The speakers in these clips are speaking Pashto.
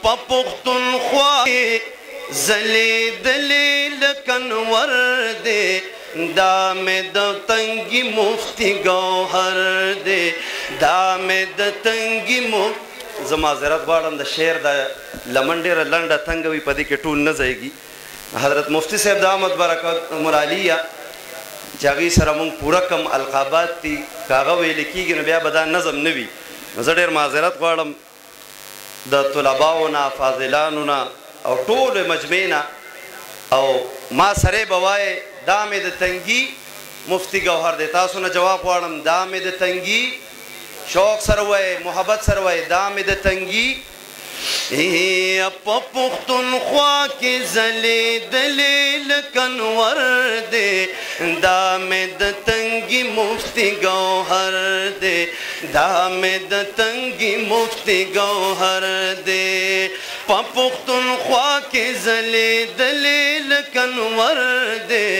په پښتونخوا ځلېدلې لکه انور دی، دا مې د تنګي مفتي ګوهر دی، دا مې د تنګي مفتي. زه معذرت غواړم د شعر د لمن ډېره لنډه تنګه وي، په دې کې ټول نه ځایږي. حضرت مفتی صاحب د احمد برکت مرعلیه چې هغې سره مونږ پوره کم القابات دي، که هغه ویلې کېږي نو بیا به دا نظم نه وي. نو زه ډېر معذرت غواړم د طلباو نه، فاضلانو نه او ټولو مجمع نه، او ما سره به وایې دا مې د تنګي مفتي ګوهر دی. تاسو نه جواب غواړم، دا مې د تنګي، شوق سره وایې، محبت سره وایې، دا مې د تنګي. په پښتونخوا کې ځلېدلې لکه انور دی، دا مې د تنګي مفتي ګوهر دی، دا مې د تنګي مفتي ګوهر دی. په پښتونخوا کې ځلېدلې لکه انور دی،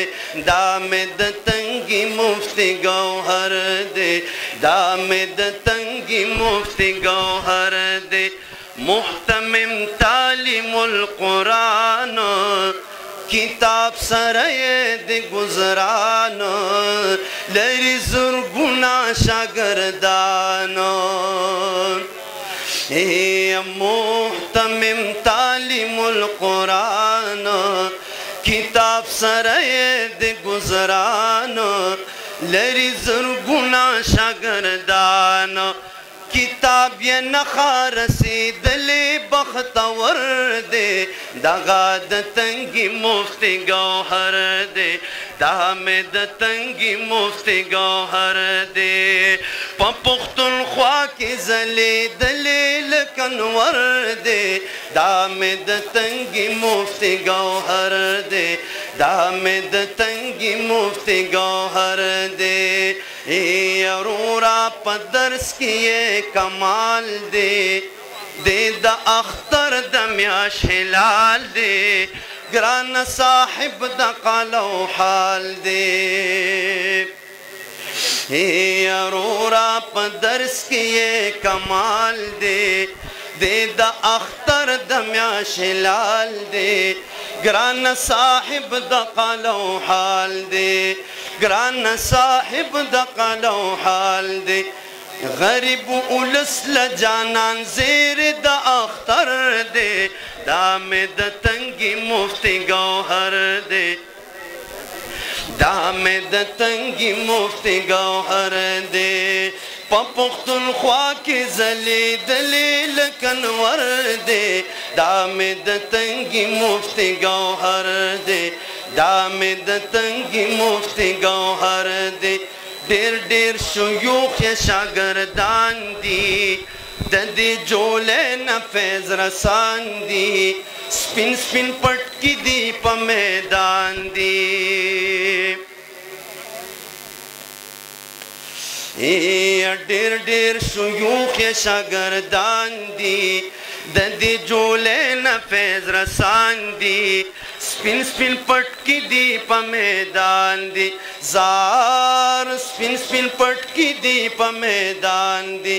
دا مې د تنګي مفتي ګوهر دی، دا مې د تنګي مفتي ګوهر دی. محتمم تعلیم القرآن کتاب سره د گزران، لري زرګونه شاګردانو. محتمم تعلیم القرآن کتاب سره د گزران، لري زرګونه شاګردانو. کتاب یې نخا رسېدلې بختور دی، دغه د تنګي مفتي ګوهر دی، دا مې د تنګي مفتي ګوهر دی. په پښتونخوا کې ځلېدلې لکه انور دی، دا مې د تنګي مفتي ګوهر دی، دا مې د تنګي مفتي ګوهر دی. ورورا په درس کې یې کمال دی، د اختر د میاشت هلال دی، ګران صاحب د قلو حال دی. ورورا په درس کې یې کمال دی، د اختر د میاشت هلال دی، ګران صاحب د قلو حال دی، ګران صاحب د قلو حال دی. غریب اولس لجانان زیر د اختر دی، دا مې د تنګي مفتي ګوهر دی، دا مې د تنګي مفتي ګوهر دی. په پښتونخوا کې ځلېدلې لکه انور دی، دا مې د تنګي مفتي ګوهر دی، دا مې د تنګي مفتي ګوهر دی. ډېر ډېر شيوخ یې شاګردان دي، د دې جولې نه فیض رسان دي، سپین سپین پټکي دي په میدان دي. ډېر ډېر شيوخ یې شاګردان دي، د دې جولې نه فیض رسان دي، سپین سپین پټکي دي په میدان دي. زار سپین سپین پټکي دي په میدان دي.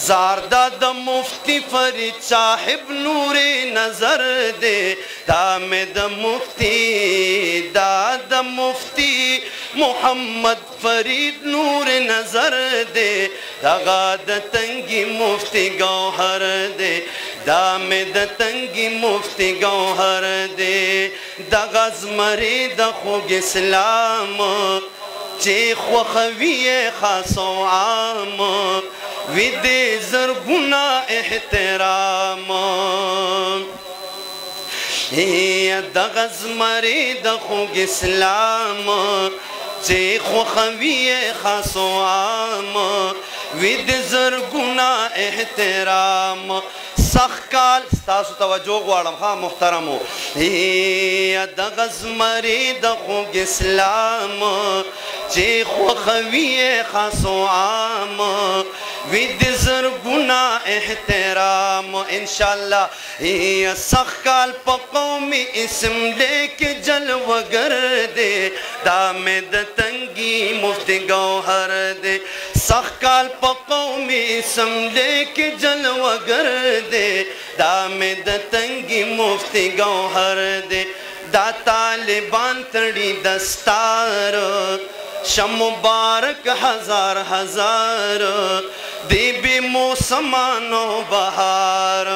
زار دا د مفتی فرید صاحب نور نظر دی، دا مې د مفتی، دا د مفتی محمد فرید نور نظر دی، دغه د تنګي مفتي ګوهر دی، دا مې د تنګي مفتي ګوهر دی. دغه زمري د خوږ اسلام چې خوښوي یې خاص او عام، وي دې زرګونه احترام. دغه زمري د خوږ اسلام چې خوښوي یې خاص او عام، وي دې زرګونه احترام. سخت کال ستاسو توجه غواړم ها محترمو. دغه زمري د خوږ اسلام چې خوښوي یې خاص او عام، وي دې زرګونه احترام. انشاءالله سخت کال په قومي اسمبلۍ کې جلوهګر دی، دا مې د تنګي مفتي ګوهر دی. सखकाल पकौमी समले के जलवगर दे दामेद तंगी मुफ्ती गौहर दे दा तालिबान तड़ी दस्तार शमुबारक हजार हजार देबी मौसमानो बहार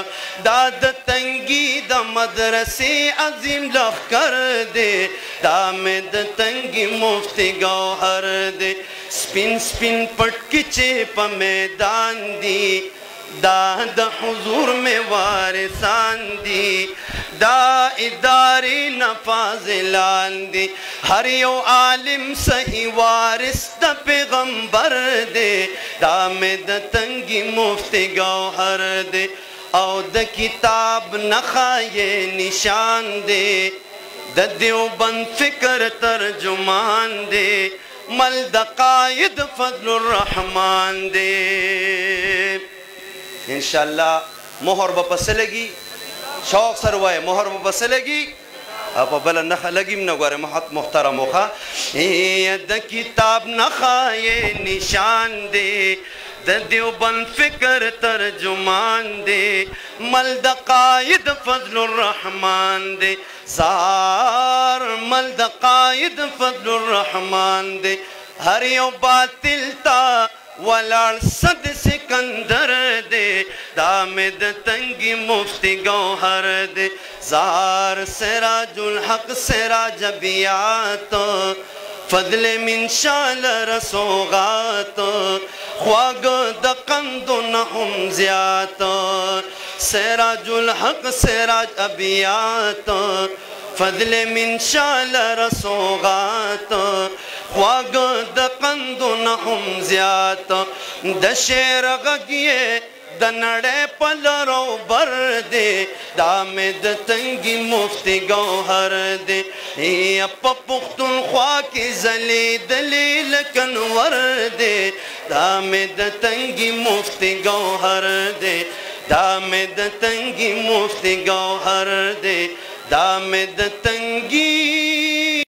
दाद तंगी द मदरसे अजीम लखकर दे दामेद तंगी मुफ्ती गौहर दे स्पिन स्पिन पटकिचे प मैदान दी दाद हुजूर में वारिसान दी दा इदारे नफाजिलान दी हर यो आलिम सही वारिस द पैगंबर दे दामेद तंगी मुफ्ती गौहर दे औ द किताब नखाए निशान दे द देवबंद फिक्र तर्जुमान दे मल द कायद फजलुर रहमान दे इंशाअल्लाह मोहर बपस लगी शौक सरवाए मोहर बपस लगी अब बल नख लगी न गोरे महत मुहतरम होखा द किताब नखाए निशान दे द देवबंद फिक्र तर्जुमान दे मल द कायद फजलुर रहमान दे जार मल द कायद फजलुर रहमान दे हर यो बातिल ता वलाल सद सिकंदर दे दामेद तंगी मुफ्ती गौहर दे जार सिराजुल हक सिराज बियात फजले मिन शाल रसोगात ख्वाग द कंदो नहुम ज़ियात सिराजुल हक सिराज अबियात फजले मिन शाल रसोगात ख्वाग द कंदो नहुम ज़ियात द शेर गगिए द नड़े पलरो बर दे दामेद तंगी मुफ्ती गौहर दे अप पुख्तूनख्वा की जली दलील कनवर दे दामेद तंगी मुफ्ती गौहर दे दामेद तंगी मुफ्ती गौहर दे दामेद तंगी